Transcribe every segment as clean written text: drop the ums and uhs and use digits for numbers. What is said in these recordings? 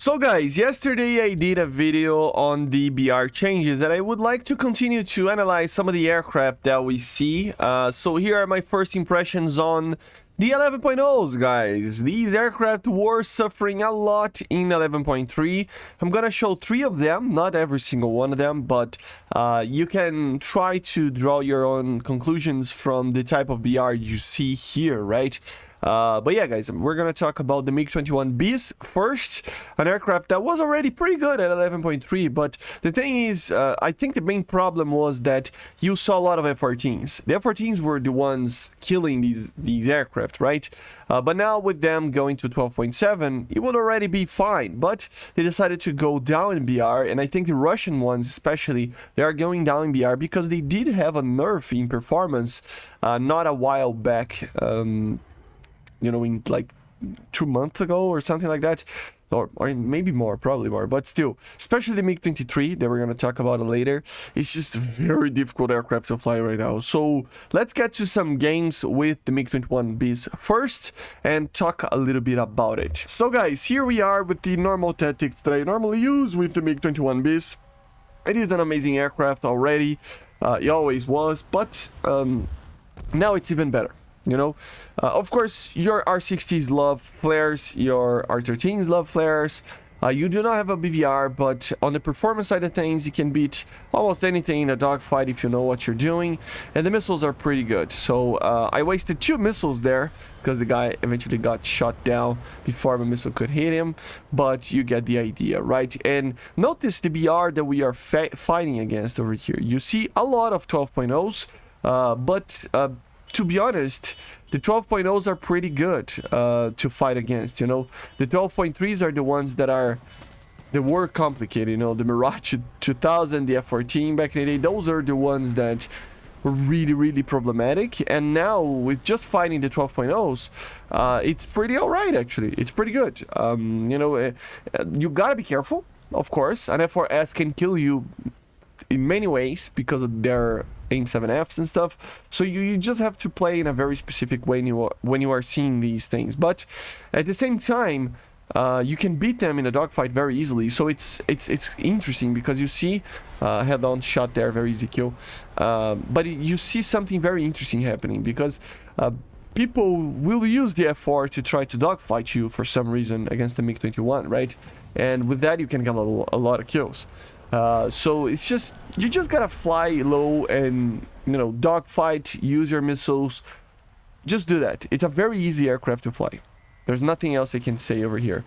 So guys, yesterday I did a video on the BR changes and I would like to continue to analyze some of the aircraft that we see. So here are my first impressions on the 11.0's, guys. These aircraft were suffering a lot in 11.3. I'm gonna show 3 of them, not every single one of them, but you can try to draw your own conclusions from the type of BR you see here, right? But yeah, guys, we're gonna talk about the MiG-21Bis first, an aircraft that was already pretty good at 11.3, but the thing is, I think the main problem was that you saw a lot of F-14s. The F-14s were the ones killing these aircraft, right? But now with them going to 12.7, it would already be fine, but they decided to go down in BR, and I think the Russian ones especially, they are going down in BR because they did have a nerf in performance not a while back, you know, in like 2 months ago or something like that, or maybe more, probably more, but still, especially the MiG-23 that we're going to talk about later. It's just a very difficult aircraft to fly right now. So let's get to some games with the MiG-21Bis first and talk a little bit about it. So guys, here we are with the normal tactics that I normally use with the MiG-21Bis. It is an amazing aircraft already, it always was, but now it's even better. You know, of course, your R60s love flares, your R13s love flares. You do not have a BVR, but on the performance side of things, you can beat almost anything in a dogfight if you know what you're doing. And the missiles are pretty good. So I wasted 2 missiles there because the guy eventually got shot down before my missile could hit him. But you get the idea, right? And notice the BR that we are fighting against over here. You see a lot of 12.0's, but to be honest, the 12.0's are pretty good to fight against, you know. The 12.3's are the ones that were complicated, you know. The Mirage 2000, the F-14 back in the day, those are the ones that were really, really problematic. And now, with just fighting the 12.0's, it's pretty alright, actually. It's pretty good. You know, you gotta be careful, of course. An F-4S can kill you in many ways because of their AIM-7Fs and stuff, so you just have to play in a very specific way when you are seeing these things. But at the same time, you can beat them in a dogfight very easily. So it's interesting because you see head-on shot there, very easy kill. But you see something very interesting happening because people will use the F4 to try to dogfight you for some reason against the MiG-21, right? And with that, you can get a lot of kills. So it's just, you just gotta fly low and, you know, dogfight, use your missiles. Just do that. It's a very easy aircraft to fly. There's nothing else I can say over here.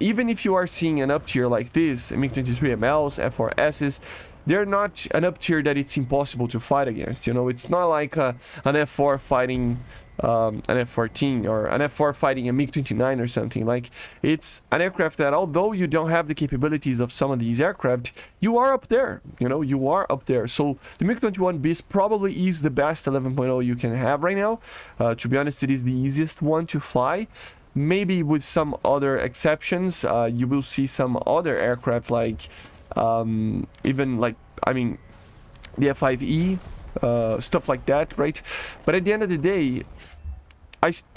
Even if you are seeing an up tier like this, MiG-23MLs, F-4Ss, they're not an up tier that it's impossible to fight against. You know, it's not like an F4 fighting an F-14 or an F-4 fighting a MiG-29 or something. Like, it's an aircraft that, although you don't have the capabilities of some of these aircraft, you are up there. You know, you are up there. So the MiG-21Bis probably is the best 11.0 you can have right now. To be honest, it is the easiest one to fly. Maybe with some other exceptions, you will see some other aircraft like even like, I mean, the F-5E, stuff like that, right? But at the end of the day,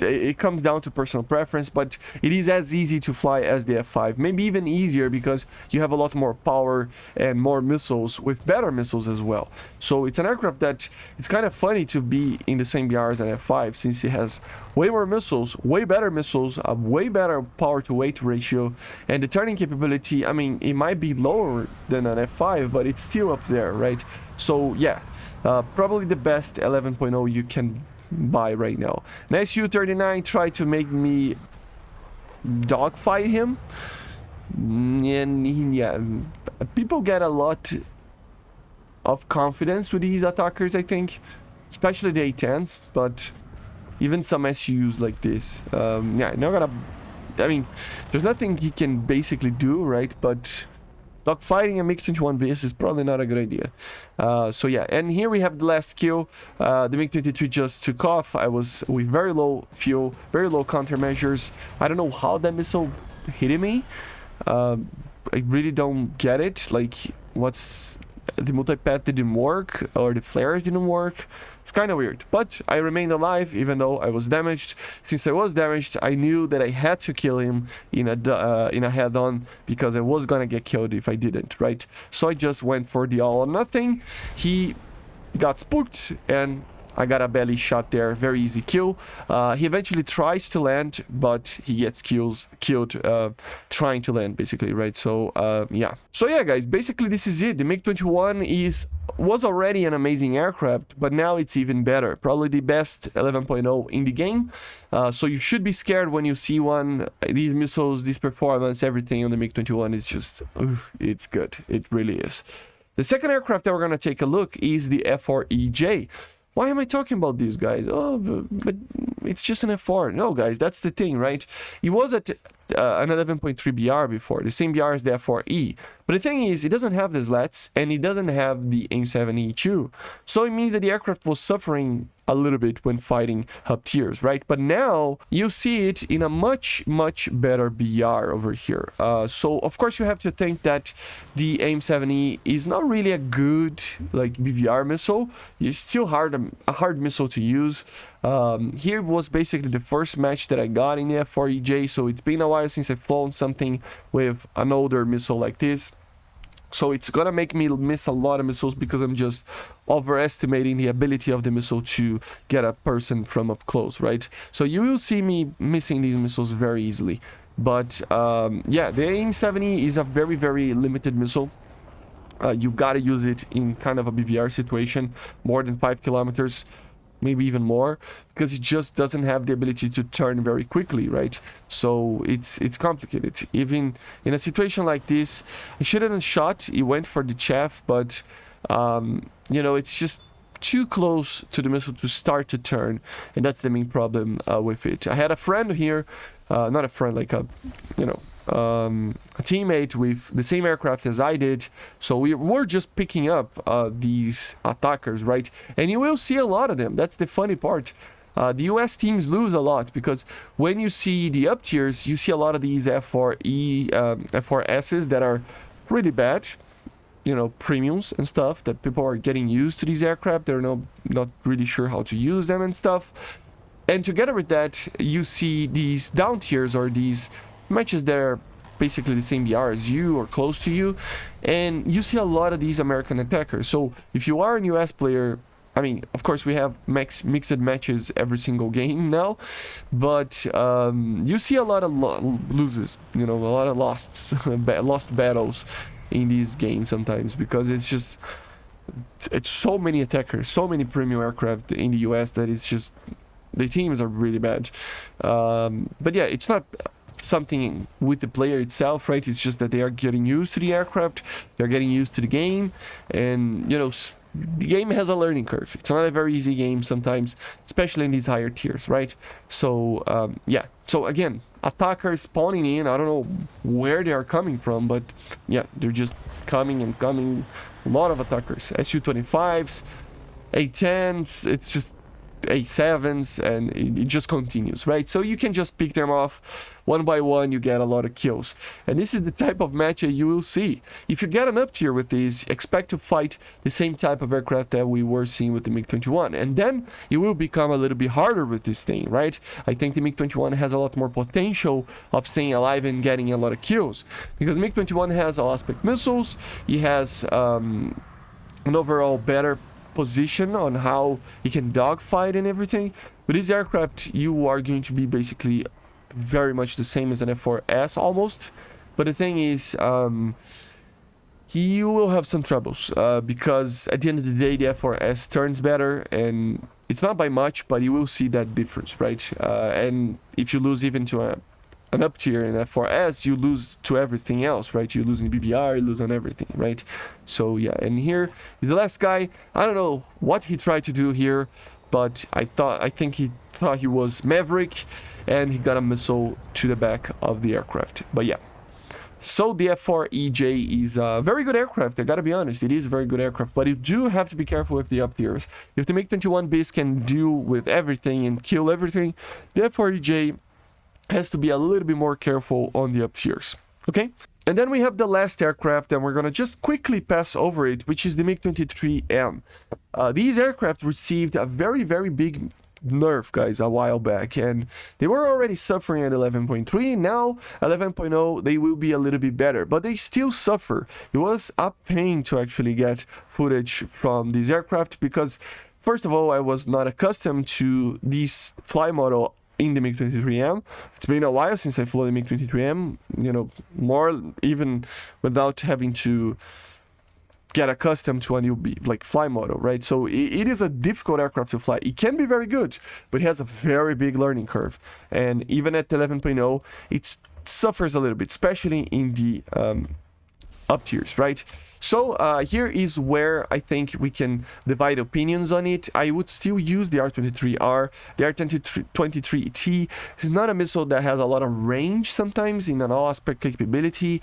it comes down to personal preference, but it is as easy to fly as the F5, maybe even easier because you have a lot more power and more missiles with better missiles as well. So it's an aircraft that it's kind of funny to be in the same BR as an F5 since it has way more missiles, way better missiles, a way better power to weight ratio, and the turning capability, I mean, it might be lower than an F5, but it's still up there, right? So yeah, probably the best 11.0 you can buy right now. An Su-39 tried to make me dogfight him, and yeah, people get a lot of confidence with these attackers, I think, especially the A-10s, but even some SUs like this, yeah, not gonna, I mean, there's nothing he can basically do, right? But dogfighting a MiG-21Bis is probably not a good idea. So yeah, and here we have the last kill. The MiG-23 just took off. I was with very low fuel, very low countermeasures. I don't know how that missile hit me. I really don't get it. Like, what's the multipath didn't work, or the flares didn't work. It's kind of weird, but I remained alive even though I was damaged. Since I was damaged, I knew that I had to kill him in a head-on, because I was gonna get killed if I didn't, right? So I just went for the all or nothing. He got spooked, and I got a belly shot there. Very easy kill. He eventually tries to land, but he gets killed trying to land, basically, right? So yeah. So yeah, guys, basically this is it. The MiG-21 was already an amazing aircraft, but now it's even better. Probably the best 11.0 in the game. So you should be scared when you see one. These missiles, this performance, everything on the MiG-21 is just, it's good. It really is. The second aircraft that we're going to take a look is the F-4EJ. Why am I talking about these guys? Oh, but it's just an F4. No, guys, that's the thing, right? It was at an 11.3 BR before, the same BR as the F-4E. But the thing is, it doesn't have the slats, and it doesn't have the AIM-7E2. So it means that the aircraft was suffering a little bit when fighting up tiers, right? But now you see it in a much better BR over here. So of course you have to think that the AIM-7E is not really a good like BVR missile. It's still a hard missile to use. Here was basically the first match that I got in the F-4EJ, so it's been a while since I've flown something with an older missile like this. So it's gonna make me miss a lot of missiles, because I'm just overestimating the ability of the missile to get a person from up close, right? So you will see me missing these missiles very easily. But yeah, the AIM-7E is a very limited missile. You gotta use it in kind of a BVR situation, more than 5 kilometers. Maybe even more, because it just doesn't have the ability to turn very quickly, right? So it's complicated. Even in a situation like this, I shouldn't have shot. It went for the chaff, but you know, it's just too close to the missile to start to turn, and that's the main problem with it. I had a friend here, not a friend, like a, you know, a teammate with the same aircraft as I did, so we were just picking up these attackers, right? And you will see a lot of them. That's the funny part. The US teams lose a lot, because when you see the up tiers, you see a lot of these F-4E, F-4Ss that are really bad, you know, premiums and stuff, that people are getting used to these aircraft. They're not really sure how to use them and stuff. And together with that, you see these down tiers, or these matches that are basically the same BR as you or close to you, and you see a lot of these American attackers. So if you are a US player, I mean, of course we have mixed matches every single game now, but you see a lot of loses, you know, a lot of lost battles in these games sometimes, because it's so many attackers, so many premium aircraft in the US, that it's just, the teams are really bad. But yeah, it's not something with the player itself, right? It's just that they are getting used to the aircraft, they're getting used to the game, and you know, the game has a learning curve. It's not a very easy game sometimes, especially in these higher tiers, right? So yeah, so again, attackers spawning in, I don't know where they are coming from, but yeah, they're just coming and coming. A lot of attackers, Su-25s, A-10s, it's just A7s, and it just continues, right? So you can just pick them off one by one, you get a lot of kills. And this is the type of match that you will see. If you get an up tier with these, expect to fight the same type of aircraft that we were seeing with the MiG-21, and then it will become a little bit harder with this thing, right? I think the MiG-21 has a lot more potential of staying alive and getting a lot of kills, because MiG-21 has all-aspect missiles, he has an overall better position on how he can dogfight and everything. With this aircraft, you are going to be basically very much the same as an F-4S almost, but the thing is, he will have some troubles, because at the end of the day, the F-4S turns better, and it's not by much, but you will see that difference, right? And if you lose even to an up tier in F-4S, you lose to everything else, right? You lose in BVR, you lose on everything, right? So yeah, and here is the last guy. I don't know what he tried to do here, but I think he thought he was Maverick, and he got a missile to the back of the aircraft. But yeah, so the F-4EJ is a very good aircraft. I gotta be honest, it is a very good aircraft, but you do have to be careful with the up tiers. If the MiG-21Bis can deal with everything and kill everything, the F-4EJ has to be a little bit more careful on the up tiers, okay? And then we have the last aircraft, and we're going to just quickly pass over it, which is the MiG-23M. These aircraft received a very, very big nerf, guys, a while back, and they were already suffering at 11.3. Now 11.0 they will be a little bit better, but they still suffer. It was a pain to actually get footage from these aircraft because, first of all, I was not accustomed to this fly model in the MiG-23M. It's been a while since I flew the MiG-23M, you know, more even without having to get accustomed to a new fly model, right? So it is a difficult aircraft to fly. It can be very good, but it has a very big learning curve. And even at 11.0, it suffers a little bit, especially in the up tiers, right? So here is where I think we can divide opinions on it. I would still use the R-23R. The R-23T is not a missile that has a lot of range sometimes in an all-aspect capability,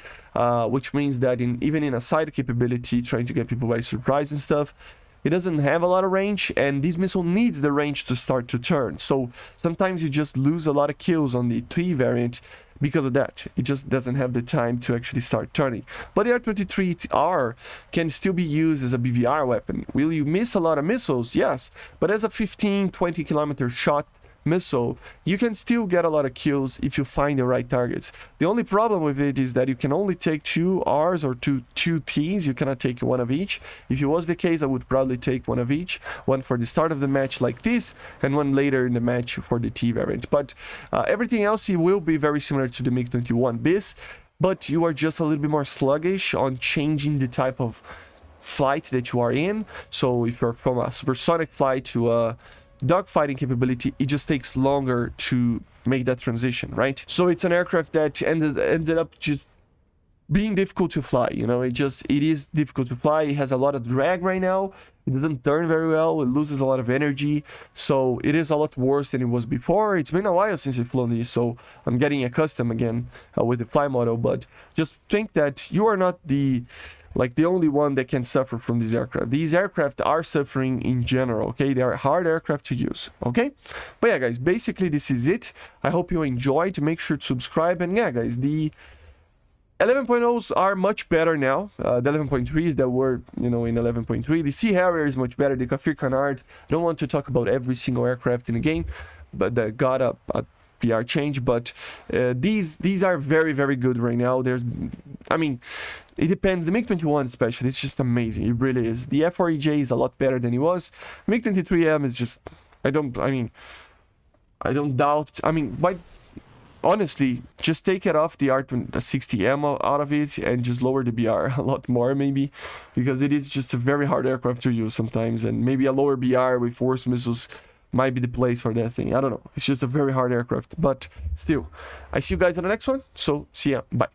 which means that even in a side capability, trying to get people by surprise and stuff, it doesn't have a lot of range, and this missile needs the range to start to turn. So sometimes you just lose a lot of kills on the T variant because of that. It just doesn't have the time to actually start turning. But the R-23R can still be used as a BVR weapon. Will you miss a lot of missiles? Yes, but as a 15-20 kilometer shot missile, you can still get a lot of kills if you find the right targets. The only problem with it is that you can only take 2 Rs or two Ts. You cannot take one of each. If it was the case, I would probably take one of each, one for the start of the match like this, and one later in the match for the T variant. But everything else, it will be very similar to the MiG-21Bis, but you are just a little bit more sluggish on changing the type of flight that you are in. So if you're from a supersonic flight to a dogfighting capability, it just takes longer to make that transition, right? So it's an aircraft that ended up just being difficult to fly, you know. It is difficult to fly. It has a lot of drag right now. It doesn't turn very well. It loses a lot of energy, so it is a lot worse than it was before. It's been a while since I've flown this, so I'm getting accustomed again with the fly model. But just think that you are not the only one that can suffer from these aircraft. These aircraft are suffering in general, okay? They are hard aircraft to use, okay? But yeah, guys, basically this is it. I hope you enjoyed. Make sure to subscribe. And yeah, guys, the 11.0's are much better now. The 11.3s that were, you know, in 11.3. The Sea Harrier is much better. The Kafir Canard. I don't want to talk about every single aircraft in the game, but that got a PR change, but these are very, very good right now. I mean, it depends. The MiG-21 especially, it's just amazing. It really is. The F-4EJ is a lot better than it was. MiG-23M is just, I don't doubt. I mean, honestly, just take it off the R-60M out of it and just lower the BR a lot more, maybe, because it is just a very hard aircraft to use sometimes, and maybe a lower BR with force missiles might be the place for that thing. I don't know. It's just a very hard aircraft, but still. I see you guys on the next one, so see ya. Bye.